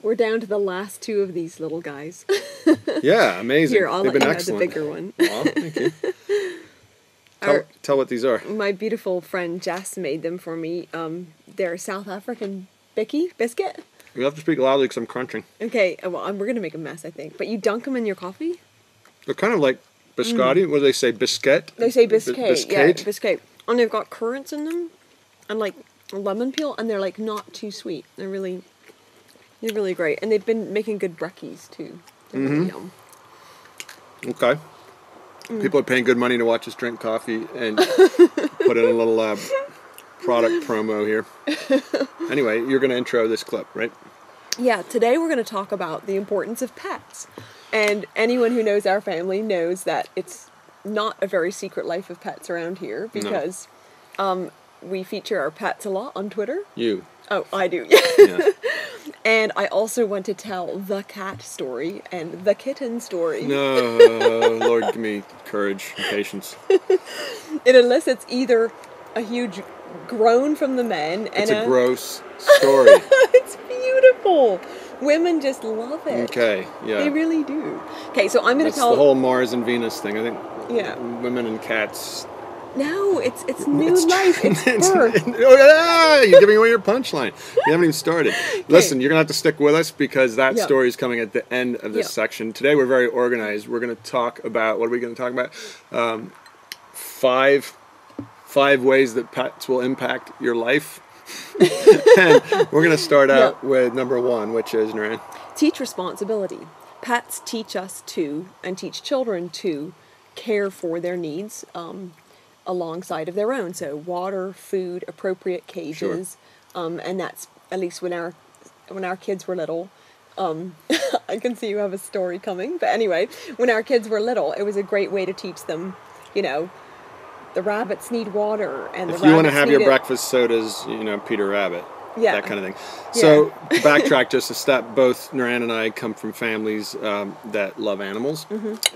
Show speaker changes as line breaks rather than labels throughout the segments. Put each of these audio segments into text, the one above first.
We're down to the last two of these little guys.
Yeah, amazing.
Here, I'll
They've
let
been
you
excellent.
have the bigger one.
Aw, thank you. Tell what these are.
My beautiful friend Jess made them for me. They're South African biscuit.
You have to speak loudly because I'm crunching.
Okay, well, we're going to make a mess, I think. But you dunk them in your coffee?
They're kind of like biscotti. What do they say? Biscuit?
They say biscuit. Yeah,
Biscuit?
biscuit. And they've got currants in them. And like lemon peel. And they're like not too sweet. They're really great. And they've been making good brekkies too. They're really yum.
Okay. People are paying good money to watch us drink coffee and put in a little product promo here. Anyway, you're going to intro this clip, right?
Yeah, today we're going to talk about the importance of pets. And anyone who knows our family knows that it's not a very secret life of pets around here because we feature our pets a lot on Twitter.
You.
Oh, I do.
Yeah.
And I also want to tell the cat story and the kitten story.
No, Lord, give me courage and patience.
It elicits either a huge groan from the men and
It's a gross story.
It's beautiful. Women just love it.
Okay, yeah.
They really do. Okay, so I'm going to
That's
tell...
the whole Mars and Venus thing. I think
Yeah.
women and cats...
No, it's new life. It's birth.
You're giving away your punchline. You haven't even started. Listen, you're going to have to stick with us because that story is coming at the end of this section. Today we're very organized. We're going to talk about... What are we going to talk about? Five ways that pets will impact your life. And we're going to start out with number one, which is, Norann.
Teach responsibility. Pets teach us to, and teach children to, care for their needs alongside of their own. So water, food, appropriate cages, and that's at least when our kids were little. I can see you have a story coming, but anyway, when our kids were little, it was a great way to teach them, the rabbits need water, and
if you want to have your breakfast sodas, Peter Rabbit.
Yeah.
That kind of thing. So, to backtrack just a step, both Norann and I come from families that love animals,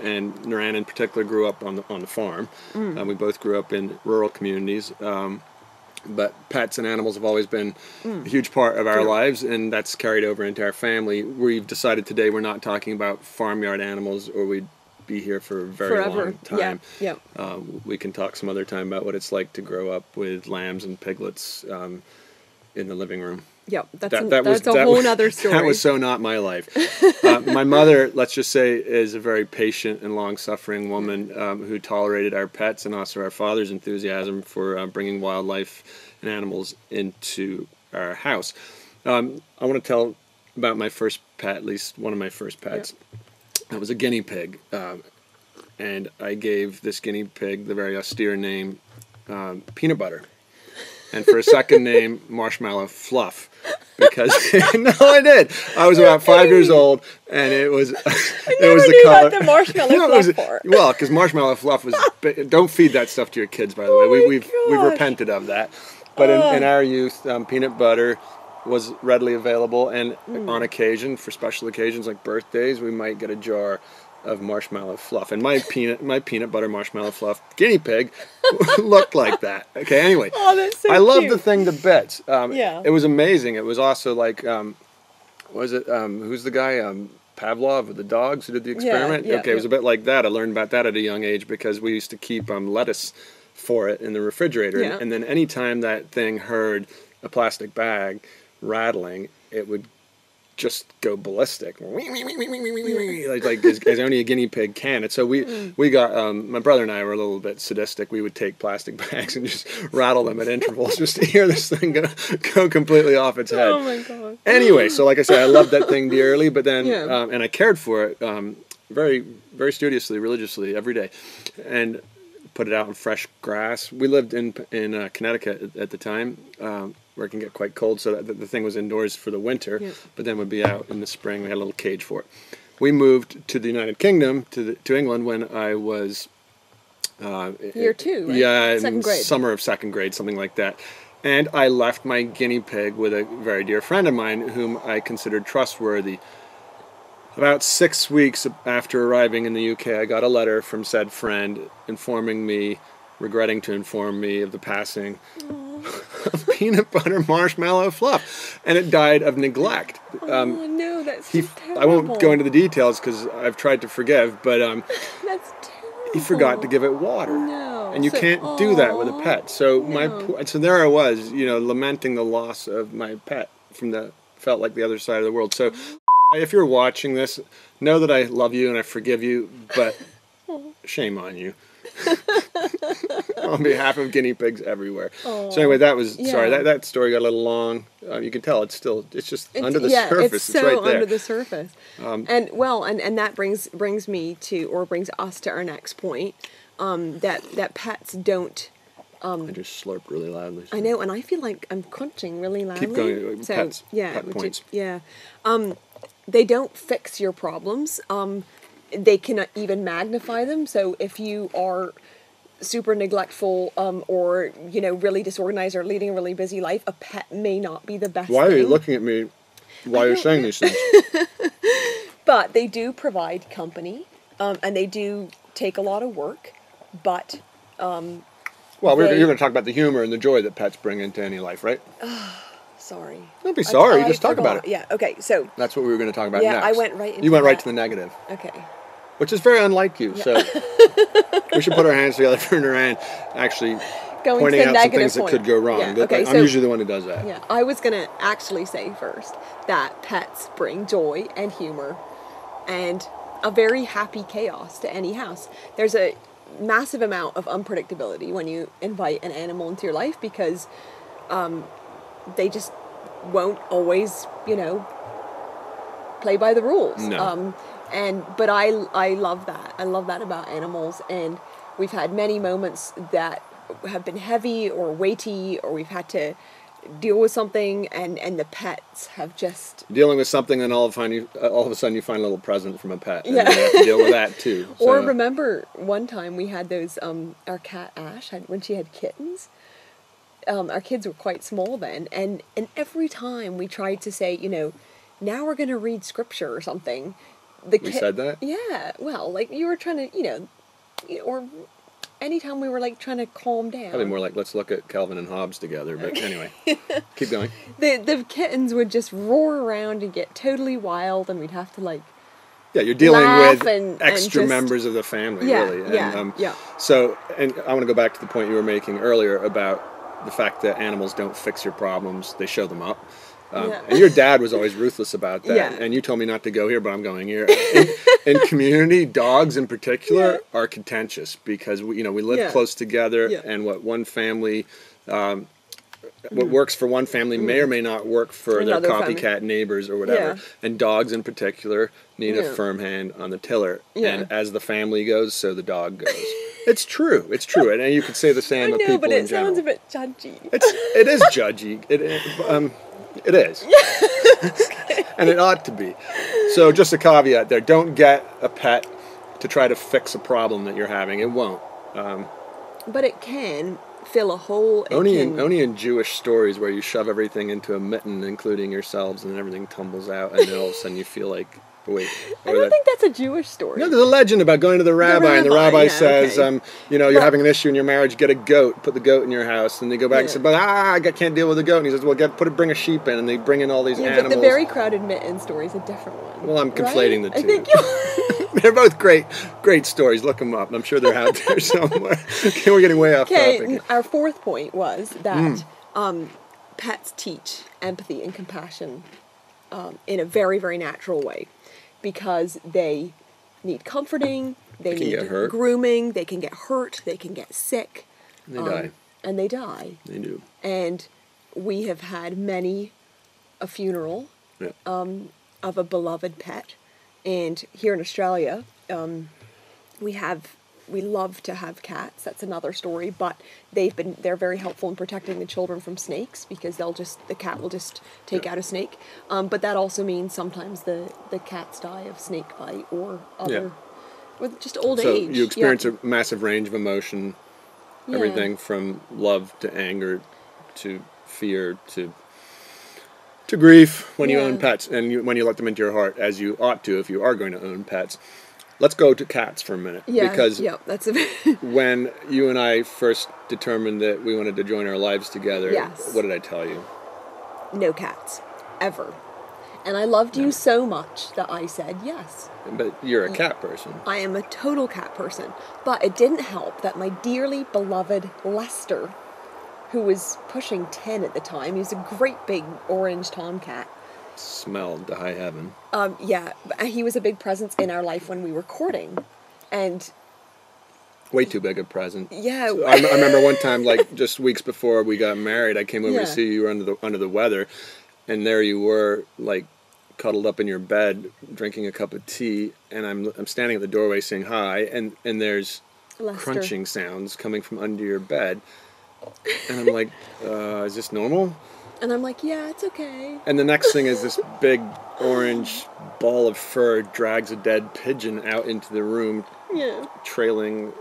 and Norann in particular grew up on the farm. We both grew up in rural communities, but pets and animals have always been a huge part of our lives, and that's carried over into our family. We've decided today we're not talking about farmyard animals, or we'd be here for a very long time.
Yeah.
We can talk some other time about what it's like to grow up with lambs and piglets in the living room.
Yeah, that's a whole other story.
That was so not my life. My mother, let's just say, is a very patient and long-suffering woman who tolerated our pets and also our father's enthusiasm for bringing wildlife and animals into our house. I want to tell about my first pet, at least one of my first pets. That was a guinea pig, and I gave this guinea pig the very austere name Peanut Butter. And for a second name, Marshmallow Fluff, because no, I did. I was about 5 years old, and it was the color.
The Marshmallow Fluff for.
Well, because Marshmallow Fluff was. Don't feed that stuff to your kids, by the way. We've repented of that. But in our youth, peanut butter was readily available, and on occasion, for special occasions like birthdays, we might get a jar of Marshmallow Fluff, and my peanut butter Marshmallow Fluff guinea pig looked like that. Okay, anyway,
that's so
I love
cute.
the thing to bits. It was amazing. It was also like, who's the guy? Pavlov with the dogs who did the experiment. It was a bit like that. I learned about that at a young age because we used to keep lettuce for it in the refrigerator, and then anytime that thing heard a plastic bag rattling, it would just go ballistic, like as only a guinea pig can. And so we got my brother and I were a little bit sadistic. We would take plastic bags and just rattle them at intervals just to hear this thing go completely off its head.
Oh my god!
Anyway, so like I said, I loved that thing dearly, but then and I cared for it very very studiously, religiously every day, and put it out in fresh grass. We lived in Connecticut at the time. Where it can get quite cold, so that the thing was indoors for the winter, but then would be out in the spring. We had a little cage for it. We moved to the United Kingdom, to England, when I was...
Year 2, right?
Yeah,
second grade.
Summer of second grade, something like that. And I left my guinea pig with a very dear friend of mine, whom I considered trustworthy. About 6 weeks after arriving in the UK, I got a letter from said friend regretting to inform me of the passing of peanut butter marshmallow fluff, and it died of neglect.
Oh no, that's terrible.
I won't go into the details because I've tried to forgive, but
That's terrible.
he forgot to give it water.
No.
And you can't do that with a pet. So
No.
so there I was, lamenting the loss of my pet felt like the other side of the world. So if you're watching this, know that I love you and I forgive you, but shame on you. On behalf of guinea pigs everywhere. So anyway, sorry, that story got a little long. You can tell it's just under the surface.
It's so
right there.
under the surface. And that brings me to, or brings us to our next point, that pets don't.
I just slurped really loudly.
I know, and I feel like I'm crunching really loudly.
Keep going.
So,
pet points.
They don't fix your problems. They can even magnify them. So if you are super neglectful, or really disorganized, or leading a really busy life, a pet may not be the best.
Why are you looking at me while you're saying these things?
But they do provide company, and they do take a lot of work. But
well, you're going to talk about the humor and the joy that pets bring into any life, right?
Sorry.
Don't be sorry. Just talk about it.
Yeah. Okay. So
that's what we were going to talk about. Next.
I went right into
You went right to the negative.
Okay.
Which is very unlike you. So we should put our hands together for Norann actually pointing out some things that could go wrong.
Yeah, okay,
I'm usually the one who does that.
Yeah, I was going to actually say first that pets bring joy and humor and a very happy chaos to any house. There's a massive amount of unpredictability when you invite an animal into your life because they just won't always, play by the rules.
No.
But I love that. I love that about animals, and we've had many moments that have been heavy or weighty, or we've had to deal with something, and the pets have just
dealing with something, and all of a sudden you find a little present from a pet, and
yeah.
you have to deal with that too. So.
Or remember one time we had those our cat Ash when she had kittens. Our kids were quite small then, and every time we tried to say, now we're going to read scripture or something.
We said that?
Yeah. Well, like you were trying to, or anytime we were like trying to calm down.
Probably more like let's look at Calvin and Hobbes together. But anyway, keep going.
The kittens would just roar around and get totally wild, and we'd have to like.
Yeah, you're dealing with extra
and
members of the family,
yeah,
really.
And, yeah.
So, and I want to go back to the point you were making earlier about the fact that animals don't fix your problems; they show them up. And your dad was always ruthless about that.
Yeah.
And you told me not to go here, but I'm going here. In community, dogs in particular are contentious because we live close together, and what one family, what works for one family may or may not work for their copycat neighbors or whatever.
Yeah.
And dogs in particular need a firm hand on the tiller.
Yeah.
And as the family goes, so the dog goes. It's true. It's true. And you could say the same of people in general.
I know, but it sounds a bit judgy.
It is judgy. It is. And it ought to be. So just a caveat there. Don't get a pet to try to fix a problem that you're having. It won't.
But it can fill a hole.
Only in Jewish stories where you shove everything into a mitten, including yourselves, and then everything tumbles out, and then all of a sudden you feel like, wait.
I don't think that's a Jewish story.
No, there's a legend about going to the rabbi, and the rabbi says,
okay.
You're having an issue in your marriage, get a goat, put the goat in your house. And they go back and say, but I can't deal with the goat. And he says, well, bring a sheep in, and they bring in all these animals.
But the very crowded mitten story is a different one.
Well, I'm conflating the two.
I think you
They're both great stories. Look them up. I'm sure they're out there somewhere. Okay, we're getting way off topic.
Okay, our fourth point was that pets teach empathy and compassion in a very, very natural way because they need comforting, they need grooming, they can get hurt, they can get sick.
And they die.
And they die.
They do. And
we have had many a funeral of a beloved pet. And here in Australia, we love to have cats. That's another story. But they're very helpful in protecting the children from snakes because the cat will just take out a snake. But that also means sometimes the cats die of snake bite or other, or just old age.
So you experience a massive range of emotion, everything from love to anger, to fear to grief when you own pets and when you let them into your heart, as you ought to if you are going to own pets. let's go to cats for a minute.
Yeah,
Because
yeah, that's a
when you and I first determined that we wanted to join our lives together,
Yes.
what did I tell you?
no cats, ever. And I loved you so much that I said yes.
But you're a cat person.
I am a total cat person. But it didn't help that my dearly beloved Lester, who was pushing 10 at the time, he was a great big orange tomcat.
Smelled to high heaven.
Yeah, he was a big presence in our life when we were courting. And
Way too big a present.
yeah,
So I remember one time, like just weeks before we got married, I came over
Yeah.
to see you were under the weather, and there you were, like cuddled up in your bed, drinking a cup of tea, and I'm standing at the doorway saying hi, and there's
Lester.
crunching sounds coming from under your bed, and I'm like, is this normal?
And I'm like, yeah, it's okay.
And the next thing is this big orange ball of fur drags a dead pigeon out into the room,
Yeah.
trailing.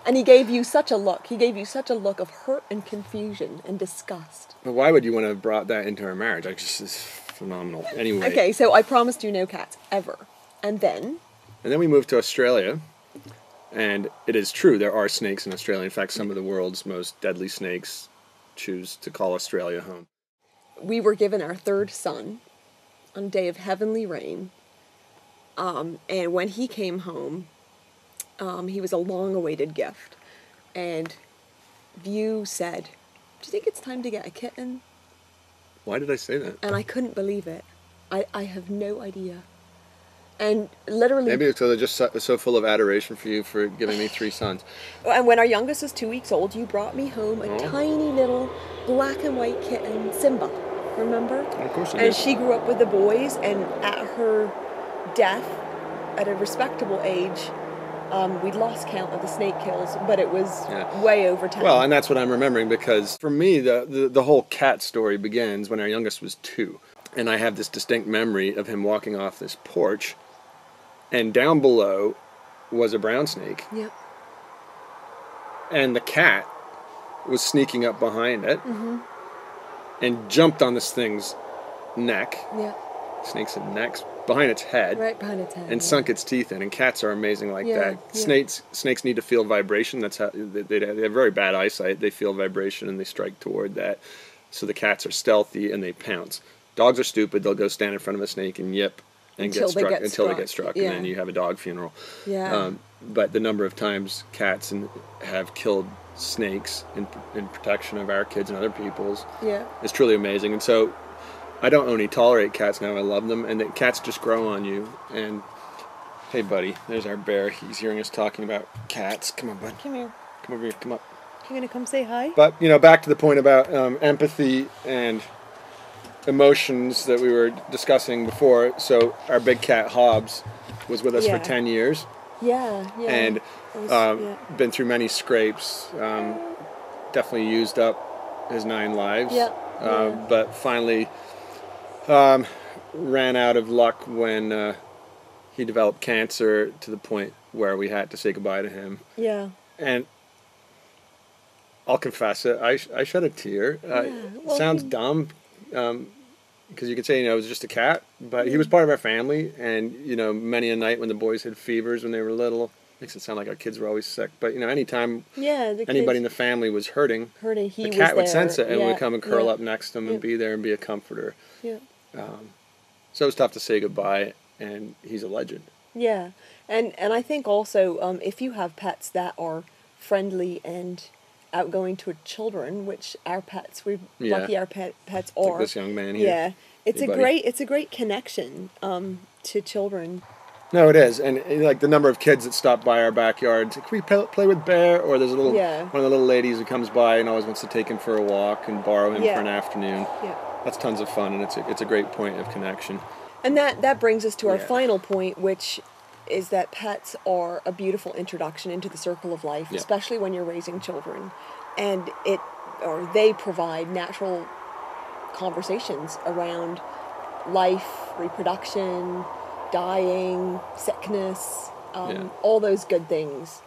And he gave you such a look. He gave you such a look of hurt and confusion and disgust.
But why would you want to have brought that into our marriage? Like, this is phenomenal. Anyway.
Okay, so I promised you no cats, ever. And then,
And then we moved to Australia, and it is true, there are snakes in Australia. In fact, some of the world's most deadly snakes choose to call Australia home.
we were given our third son on a day of heavenly rain. And when he came home, he was a long-awaited gift. And you said, do you think it's time to get a kitten?
Why did I say that?
And I couldn't believe it. I have no idea. And literally...
Maybe it's because I just so full of adoration for you for giving me 3 sons.
And when our youngest was 2 weeks old, you brought me home a tiny little black and white kitten, Simba. Remember?
Of course I
And
did.
she grew up with the boys, and at her death, at a respectable age, we'd lost count of the snake kills, but it was way over 10.
Well, and that's what I'm remembering, because for me, the whole cat story begins when our youngest was 2. And I have this distinct memory of him walking off this porch, and down below was a brown snake,
Yep.
and the cat was sneaking up behind it and jumped on this thing's neck.
Yep.
Snakes have necks behind its head.
Right behind its head.
And sunk its teeth in. And cats are amazing like
Yeah,
that.
yeah.
Snakes need to feel vibration. That's how they have very bad eyesight. They feel vibration and they strike toward that. So the cats are stealthy and they pounce. Dogs are stupid. They'll go stand in front of a snake and yip and
Until
get
they
struck
get
until they
struck.
get struck,
Yeah.
and then you have a dog funeral.
Yeah.
But the number of times cats have killed snakes in protection of our kids and other people's
Yeah.
is truly amazing. And so I don't only tolerate cats now, I love them, and the cats just grow on you. And hey, buddy, there's our bear. He's hearing us talking about cats. Come on, bud.
Come here.
Come over here. Come up.
You gonna come say hi?
But back to the point about empathy and emotions that we were discussing before. So our big cat Hobbs was with us
Yeah.
for 10 years,
Yeah. Yeah.
and
It was-
been through many scrapes. Definitely used up his 9 lives.
Yeah.
But finally ran out of luck when he developed cancer to the point where we had to say goodbye to him.
Yeah.
And I'll confess it, I shed a tear.
well,
Sounds dumb, because you could say, it was just a cat, but he was part of our family, and, many a night when the boys had fevers when they were little, makes it sound like our kids were always sick, but, anytime
Yeah. The
anybody in
kids
the family was hurting,
heard it. He
the
was
cat would
there.
sense it and
Yeah,
would come and curl
yeah,
up next to him and
Yeah.
be there and be a comforter.
Yeah.
So it was tough to say goodbye, and he's a legend.
Yeah. And I think also if you have pets that are friendly and outgoing to children, which our pets, we're
Yeah.
lucky our pets
Like
are.
this young man here.
Yeah. It's
Hey,
a
buddy.
great connection to children.
No, it is, and like the number of kids that stop by our backyard, can we play with Bear? Or there's one of the little ladies who comes by and always wants to take him for a walk and borrow him
Yeah.
for an afternoon.
Yeah.
That's tons of fun, and it's a great point of connection.
And that brings us to our
Yeah.
final point, which is that pets are a beautiful introduction into the circle of life,
Yeah.
especially when you're raising children. And they provide natural conversations around life, reproduction, dying, sickness, all those good things.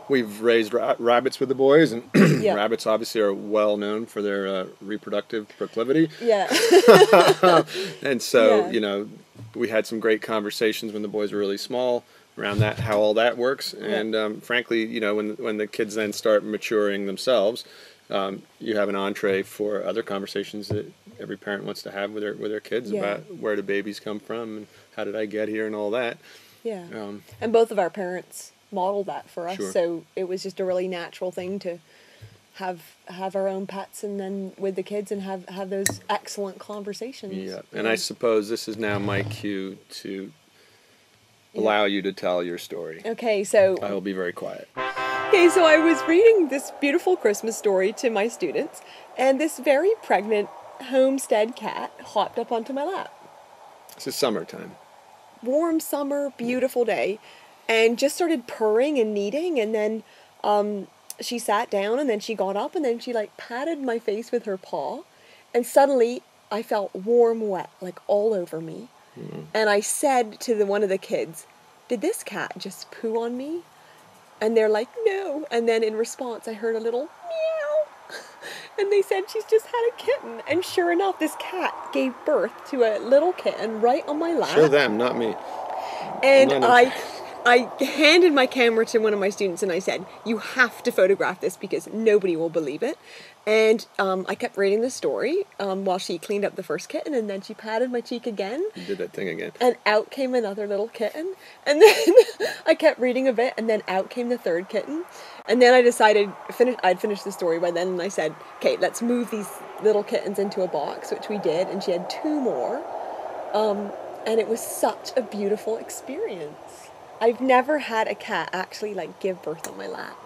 We've raised rabbits with the boys, and
Yeah.
rabbits obviously are well known for their reproductive proclivity.
Yeah.
And so,
Yeah.
we had some great conversations when the boys were really small around that, how all that works. And frankly, you know, when the kids then start maturing themselves, you have an entree for other conversations that every parent wants to have with their kids about where do babies come from and how did I get here and all that.
Yeah. And both of our parents modeled that for us,
Sure.
so it was just a really natural thing to have our own pets and then with the kids and have those excellent conversations.
Yeah. And I suppose this is now my cue to allow you to tell your story.
Okay, so
I will be very quiet.
Okay, so I was reading this beautiful Christmas story to my students, and this very pregnant homestead cat hopped up onto my lap.
This is summertime.
Warm summer, beautiful day, and just started purring and kneading, and then she sat down, and then she got up, and then she like patted my face with her paw, and suddenly I felt warm wet like all over me. And I said to one of the kids, "Did this cat just poo on me?" And they're like, "No." And then in response, I heard a little meow. And they said, "She's just had a kitten." And sure enough, this cat gave birth to a little kitten right on my lap.
Show them, not me.
And I handed my camera to one of my students and I said, "You have to photograph this because nobody will believe it." And I kept reading the story while she cleaned up the first kitten, and then she patted my cheek again.
You did that thing again.
And out came another little kitten. And then I kept reading a bit, and then out came the third kitten. And then I decided I'd finished the story by then, and I said, "Okay, let's move these little kittens into a box," which we did, and she had 2 more. And it was such a beautiful experience. I've never had a cat actually like give birth on my lap.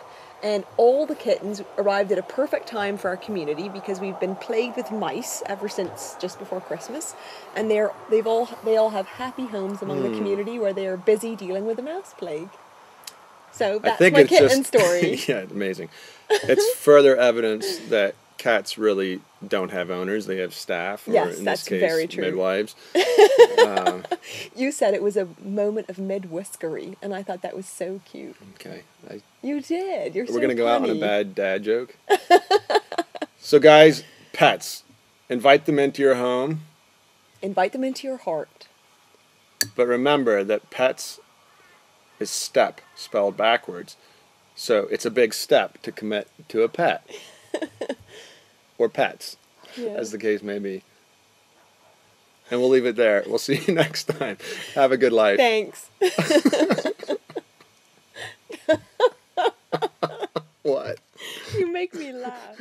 And all the kittens arrived at a perfect time for our community because we've been plagued with mice ever since just before Christmas, and they all have happy homes among the community where they are busy dealing with the mouse plague. So that's my kitten story.
Yeah, amazing. It's further evidence that cats really don't have owners; they have staff, or
Yes,
in
that's
this case,
very true.
midwives.
You said it was a moment of mid-whiskery, and I thought that was so cute.
Okay,
You did. You're so
we're gonna go out on a
punny.
bad dad joke. So, guys, pets, invite them into your home,
Invite them into your heart.
but remember that pets is step spelled backwards, so it's a big step to commit to a pet. Or pets, as the case may be. And we'll leave it there. We'll see you next time. Have a good life.
Thanks.
What?
You make me laugh.